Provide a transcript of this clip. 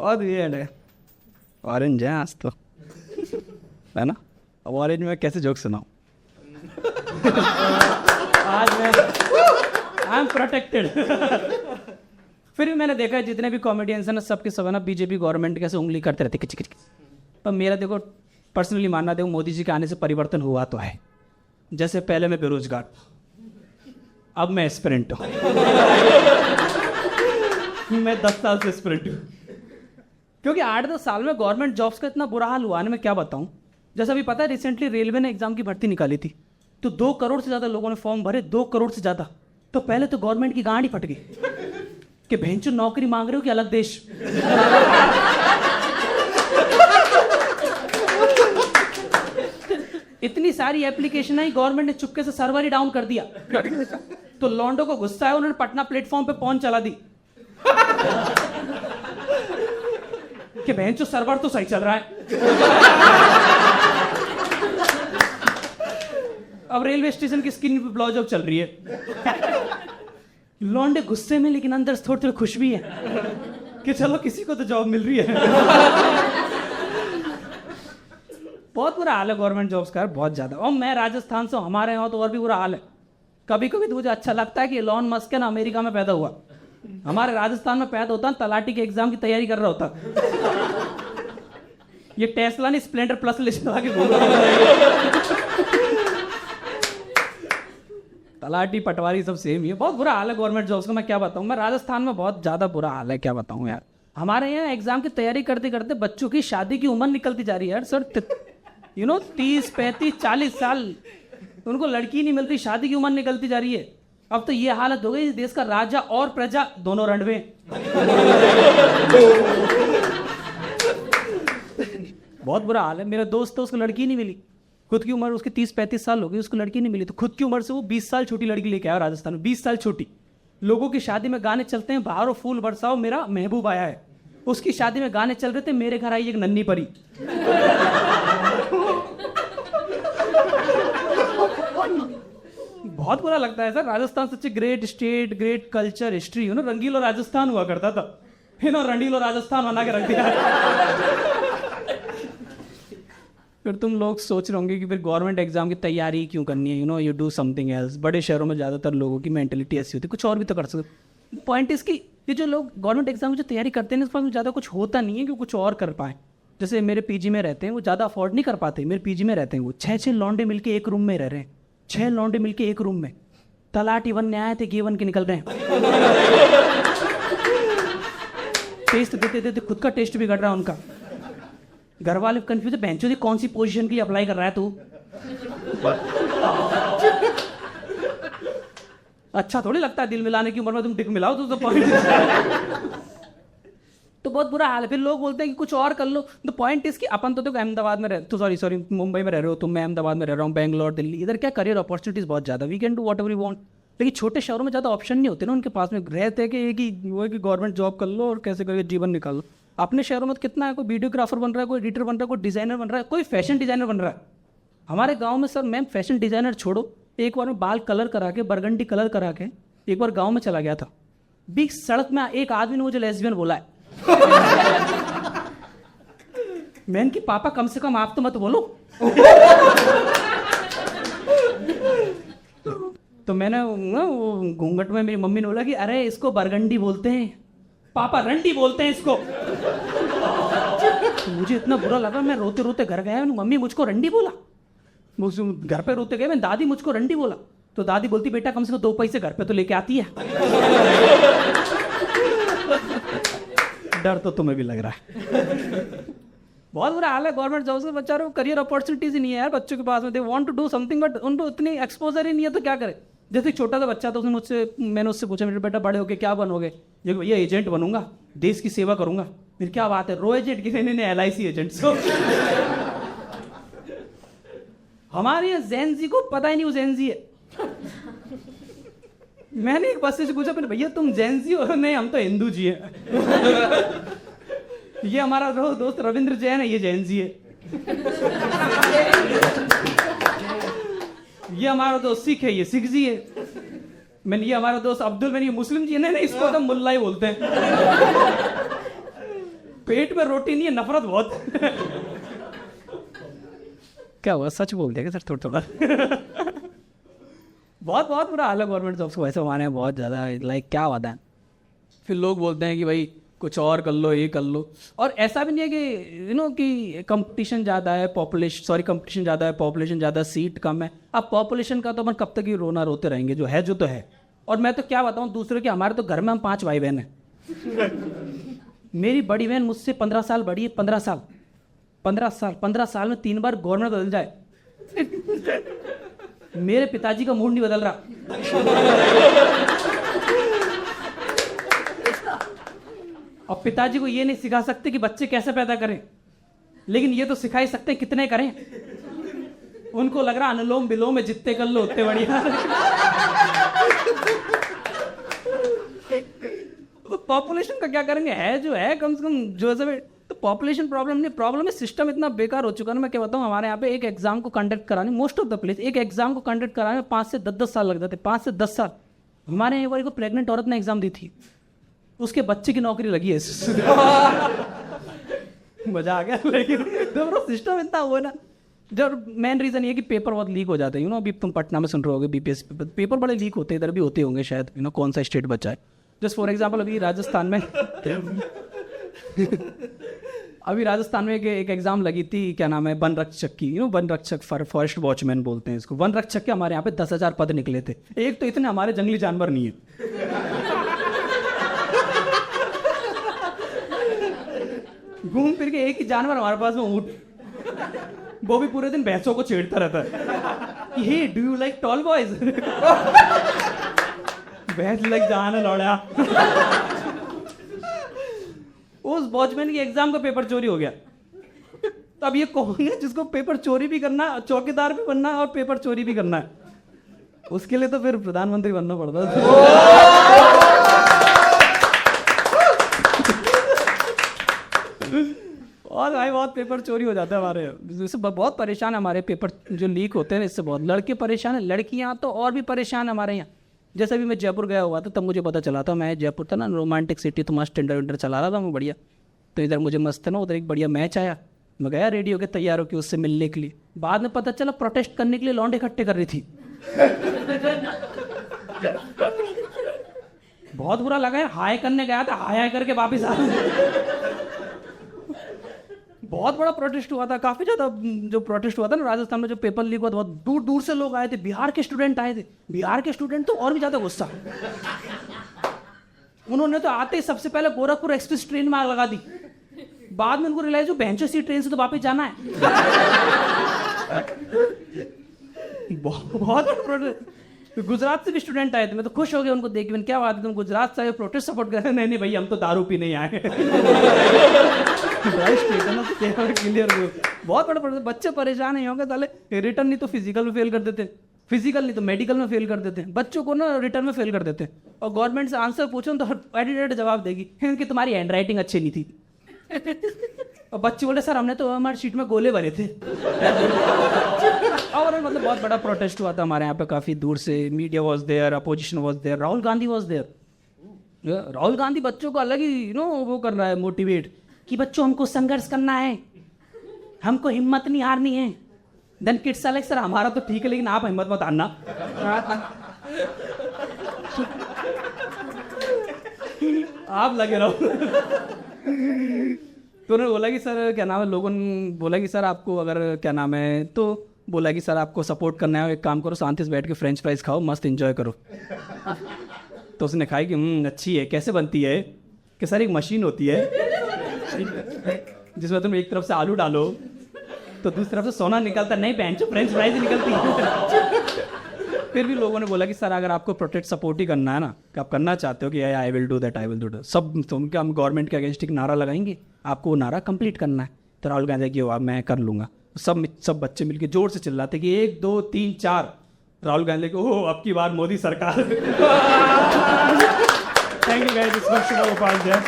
बहुत वियर्ड है। ऑरेंज है आज तो, है ना? अब ऑरेंज में कैसे जोक सुनाऊं? आज मैं आई एम प्रोटेक्टेड। फिर भी मैंने देखा है जितने भी कॉमेडियंस हैं ना, सबके सब है ना बीजेपी गवर्नमेंट कैसे उंगली करते रहते किच किच। पर मेरा देखो पर्सनली मानना, देखो मोदी जी के आने से परिवर्तन हुआ तो है। जैसे पहले मैं बेरोजगार, अब मैं एस्पिरेंट हूँ। मैं 10 साल से एस्पिरेंट हूँ, क्योंकि 8-10 साल में गवर्नमेंट जॉब्स का इतना बुरा हाल हुआ ना, मैं क्या बताऊँ। जैसा अभी पता है, रिसेंटली रेलवे ने एग्जाम की भर्ती निकाली थी, तो 2 करोड़ से ज़्यादा लोगों ने फॉर्म भरे, 2 करोड़ से ज़्यादा। तो पहले तो गवर्नमेंट की गांड ही फट गई कि भेंचो नौकरी मांग रहे हो कि अलग देश। इतनी सारी एप्लीकेशन आई, गवर्नमेंट ने चुपके से सर्वर ही डाउन कर दिया। तो लॉन्डो को गुस्सा है, उन्होंने पटना प्लेटफॉर्म पे फोन चला दी कि भेंचो सर्वर तो सही चल रहा है। अब रेलवे स्टेशन की स्क्रीन पे ब्लाउजअप चल रही है। लौंडे गुस्से में, लेकिन अंदर से थोड़ी थोड़ी खुश भी है कि चलो किसी को तो जॉब मिल रही है। बहुत बुरा हाल है गवर्नमेंट जॉब्स का, बहुत ज्यादा। और मैं राजस्थान से हूं, हमारे यहाँ तो और भी बुरा हाल है। कभी कभी तो मुझे अच्छा लगता है कि इलॉन मस्क है ना, अमेरिका में पैदा हुआ, हमारे राजस्थान में पैदा होता, तलाटी के एग्जाम की तैयारी कर रहा होता। ये टेस्ला नहीं, स्प्लेंडर प्लस ले चला के घूम रहा है। तलाटी पटवारी सब सेम ही है। बहुत बुरा हाल है गवर्नमेंट जॉब्स का, मैं क्या बताऊं। मैं राजस्थान में बहुत ज्यादा बुरा हाल है, क्या बताऊं यार। हमारे यहाँ एग्जाम की तैयारी करते करते बच्चों की शादी की उम्र निकलती जा रही है यार। सर 30, 35, 40 साल, उनको लड़की नहीं मिलती, शादी की उम्र निकलती जा रही है। अब तो ये हालत हो गई, इस देश का राजा और प्रजा दोनों रणवे। बहुत बुरा हाल है। मेरा दोस्त तो, उसको लड़की नहीं मिली, खुद की उम्र उसकी 30-35 साल हो गई, उसको लड़की नहीं मिली, तो खुद की उम्र से वो 20 साल छोटी लड़की लेके आया राजस्थान में। 20 साल छोटी। लोगों की शादी में गाने चलते हैं, बाहरों फूल बरसाओ मेरा महबूब आया है। उसकी शादी में गाने चल रहे थे, मेरे घर आई एक नन्ही परी। बहुत बुरा लगता है sir. Rajasthan such a great state, great culture, history, रंगीलो राजस्थान हुआ करता था, रंगीलो राजस्थान बना के रख दिया। फिर तुम लोग सोच रहे होंगे कि फिर गवर्नमेंट एग्जाम की तैयारी क्यों करनी है, यू डू समथिंग एल्स। बड़े शहरों में ज़्यादातर लोगों की मेंटेलिटी ऐसी होती है, कुछ और भी तो कर सकते। पॉइंट इसकी, ये जो लोग गवर्नमेंट एग्जाम की जो तैयारी करते हैं, इस पर ज़्यादा कुछ होता नहीं है कि कुछ और कर पाए। जैसे मेरे पीजी में रहते हैं, वो ज़्यादा अफोर्ड नहीं कर पाते। मेरे पीजी में रहते हैं वो 6-6 लौंडे मिलके एक रूम में रह रहे हैं। 6 लौंडे मिलके एक रूम में। तलाटी 1 ने आए थे, G1 के निकल गए। टेस्ट देते देते खुद का टेस्ट बिगड़ रहा है उनका। घर वाले कंफ्यूज है, बेंचो दी कौन सी पोजीशन की अप्लाई कर रहा है तू। अच्छा थोड़ी लगता है दिल मिलाने की उम्र में तुम टिक मिलाओ तो पॉइंट। तो बहुत बुरा हाल है। फिर लोग बोलते हैं कि कुछ और कर लो। तो पॉइंट इसकी, अपन तो अहमदाबाद में रह, तो सॉरी मुंबई में रह रहे हो तुम, मैं अहमदाबाद में रह रहा हूँ, बेंगलोर, दिल्ली, इधर क्या करियर अपॉर्चुनिटीज बहुत ज्यादा, we can do whatever we want. लेकिन छोटे शहरों में ज्यादा ऑप्शन नहीं होते ना उनके पास में। रहते कि एक ही वो है कि गवर्नमेंट जॉब कर लो और कैसे करके जीवन निकाल लो। अपने शहरों में तो कितना है, कोई वीडियोग्राफर बन रहा है, कोई एडिटर बन रहा है, कोई डिजाइनर बन रहा है, कोई फैशन डिजाइनर बन रहा है। हमारे गांव में सर, मैम फैशन डिजाइनर छोड़ो, एक बार मैं बाल कलर करा के, बरगंडी कलर करा के एक बार गांव में चला गया था। बीच सड़क में एक आदमी ने मुझे लेस्बियन बोला है। मैंने कि पापा कम से कम आप तो मत बोलो। तो मैंने वो घूंघट में मेरी मम्मी ने बोला कि अरे इसको बरगंडी बोलते हैं पापा, रंडी बोलते हैं इसको। तो मुझे इतना बुरा लगा, मैं रोते रोते घर गया, मम्मी मुझको रंडी बोला। घर पे रोते गए, मैं दादी मुझको रंडी बोला। तो दादी बोलती बेटा कम से कम 2 पैसे घर पे तो लेके आती है। डर तो तुम्हें भी लग रहा है। बहुत बुरा हाल है गवर्नमेंट जॉब्स के। बच्चों को करियर अपॉर्चुनिटीज ही नहीं है यार बच्चों के पास में। They want to do something but उनको इतनी एक्सपोजर ही नहीं है, तो क्या करे। जैसे एक छोटा सा बच्चा था, मैंने उससे पूछा मेरे बेटा बड़े होके क्या बनोगे। ये एजेंट बनूंगा, देश की सेवा करूंगा। फिर क्या बात है, रो एजेंट किसी ने LIC एजेंट। हमारे यहाँ जेनजी को पता ही नहीं वो जेनजी है। मैंने एक बच्चे से पूछा भैया तुम जेनजी हो? नहीं हम तो हिंदू जी हैं। ये हमारा दोस्त रविंद्र जैन है, ये जेनजी है। ये हमारा दोस्त सिख है, ये सिख जी है। मैंने ये हमारा दोस्त अब्दुल, मैंने ये मुस्लिम जी है। नहीं इसको तो मुल्ला ही बोलते हैं। पेट में रोटी नहीं है, नफरत बहुत। क्या हुआ, सच बोल दिया क्या सर थोड़ा थोड़ा? बहुत बहुत बुरा हाल है गवर्नमेंट जॉब्स को वैसे हमारे यहाँ बहुत ज़्यादा। लाइक क्या होता है, फिर लोग बोलते हैं कि भाई कुछ और कर लो, ये कर लो। और ऐसा भी नहीं है कि कि कंपटीशन ज़्यादा है, कंपटीशन ज़्यादा है, पॉपुलेशन ज़्यादा, सीट कम है। अब पॉपुलेशन का तो अपन कब तक ही रोना रोते रहेंगे, जो है जो तो है। और मैं तो क्या बताऊँ दूसरे के, हमारे तो घर में हम 5 भाई बहन हैं। मेरी बड़ी बहन मुझसे 15 साल बड़ी है, 15 साल में 3 बार गवर्नमेंट बदल जाए, मेरे पिताजी का मूड नहीं बदल रहा। और पिताजी को ये नहीं सिखा सकते कि बच्चे कैसे पैदा करें, लेकिन ये तो सिखा ही सकते हैं कितने करें। उनको लग रहा अनुलोम विलोम में जितने कर लो उतने बढ़िया। तो पॉपुलेशन का क्या करेंगे, है जो है, कम से कम जो है। तो पॉपुलेशन प्रॉब्लम नहीं, प्रॉब्लम है सिस्टम इतना बेकार हो चुका है ना। मैं क्या बताऊँ, हमारे यहाँ पे एक एग्जाम को कंडक्ट कराने, मोस्ट ऑफ द प्लेस एक एग्जाम को कंडक्ट कराने में 5 से 10 साल लग जाते। 5 से 10 साल। हमारे यहाँ एक प्रेग्नेंट औरत ने एग्जाम दी थी, उसके बच्चे की नौकरी लगी है। मजा आ गया। लेकिन सिस्टम इतना वो है ना, जो मेन रीजन ये कि पेपर बहुत लीक हो जाते हैं। अभी तुम पटना में सुन रहे होगे बीपीएससी पेपर बड़े लीक होते हैं, इधर भी होते होंगे शायद। कौन सा स्टेट बचा है। जस्ट फॉर एग्जाम्पल अभी राजस्थान में एक एग्जाम लगी थी, क्या नाम है, वन रक्षक की। वन रक्षक, फॉरेस्ट वॉचमैन बोलते हैं इसको। वन रक्षक के हमारे यहाँ पे 10,000 पद निकले थे। एक तो इतने हमारे जंगली जानवर नहीं है। घूम फिर के एक ही जानवर हमारे पास में, ऊंट। वो भी पूरे दिन भैंसों को छेड़ता रहता है। Hey do you like tall boys? भैंस लग जाना लौड़ा। उस वॉचमैन की एग्जाम का पेपर चोरी हो गया। तो अब ये कौन है जिसको पेपर चोरी भी करना, चौकीदार भी बनना और पेपर चोरी भी करना है? उसके लिए तो फिर प्रधानमंत्री बनना पड़ता है। और भाई बहुत पेपर चोरी हो जाता है हमारे, इससे बहुत परेशान है। हमारे पेपर जो लीक होते हैं इससे बहुत लड़के परेशान है, लड़कियां तो और भी परेशान है हमारे यहाँ। जैसे अभी मैं जयपुर गया हुआ था, तब मुझे पता चला था। मैं जयपुर था ना, रोमांटिक सिटी, तो मस्त टेंडर वेंडर चला रहा था मैं बढ़िया। तो इधर मुझे मस्त है ना, उधर एक बढ़िया मैच आया, मैं गया रेडी होकर तैयार होकर उससे मिलने के लिए। बाद में पता चला प्रोटेस्ट करने के लिए लौंडे इकट्ठे कर रही थी। बहुत बुरा लगा यार। हाय करने गया था, हाय करके वापिस आ। बहुत बड़ा प्रोटेस्ट हुआ था, काफी ज्यादा जो प्रोटेस्ट हुआ था ना राजस्थान में, जो पेपर लीक हुआ था, बहुत दूर दूर से लोग आए थे। बिहार के स्टूडेंट आए थे। बिहार के स्टूडेंट तो और भी ज्यादा गुस्सा। उन्होंने तो आते ही सबसे पहले गोरखपुर एक्सप्रेस ट्रेन में आग लगा दी। बाद में उनको रियलाइज हो बेंचो सी ट्रेन से तो वापस जाना है। बहुत प्रोटेस्ट। गुजरात से भी स्टूडेंट आए थे, मैं तो खुश हो गया उनको देख के। मैंने क्या बात है, तुम गुजरात से प्रोटेस्ट सपोर्ट कर रहे हैं? नहीं भाई, हम तो दारू पी नहीं आए। क्लियर हो। बहुत बड़ा प्रोटेस्ट। बच्चे परेशान नहीं होंगे साले। रिटर्न नहीं तो फिजिकल में फेल कर देते, फिजिकल नहीं तो मेडिकल में फेल कर देते हैं। बच्चों को ना रिटर्न में फेल कर देते हैं। और गवर्नमेंट से आंसर पूछो तो एडिटेड जवाब देगी कि तुम्हारी हैंड राइटिंग अच्छी नहीं थी। और बच्चे बोले सर हमने तो हमारी शीट में गोले भरे थे। और मतलब बहुत बड़ा प्रोटेस्ट हुआ था हमारे यहाँ पे, काफी दूर से। Media was there, opposition was there, Rahul Gandhi was there. Rahul Gandhi बच्चों को अलग ही वो कर रहा है, मोटिवेट कि बच्चों हमको संघर्ष करना है, हमको हिम्मत नहीं हारनी है। Then kids are like sir हमारा तो ठीक है लेकिन आप हिम्मत मत हारना। आप लगे रहो। तो उन्होंने बोला कि सर क्या नाम है, लोगों ने बोला कि सर आपको अगर क्या नाम है, तो बोला कि सर आपको सपोर्ट करना है, एक काम करो शांति से बैठ के फ्रेंच फ्राइज खाओ, मस्त एंजॉय करो। तो उसने खाई कि अच्छी है, कैसे बनती है? कि सर एक मशीन होती है जिसमें तुम एक तरफ से आलू डालो तो दूसरी तरफ से सोना निकलता, नहीं बेंचो फ्रेंच फ्राइज निकलती है। फिर भी लोगों ने बोला कि सर अगर आपको प्रोटेक्ट सपोर्ट ही करना है ना, कि आप करना चाहते हो कि I will do that, I will do that, सब तुम क्या हम गवर्नमेंट के अगेंस्ट एक नारा लगाएंगे, आपको वो नारा कंप्लीट करना है। तो राहुल गांधी की मैं कर लूँगा। सब बच्चे मिलकर जोर से चिल्लाते कि 1 2 3 4। राहुल गांधी को ओह अब की बार मोदी सरकार। Thank you guys, this was Shiv Upadhyay.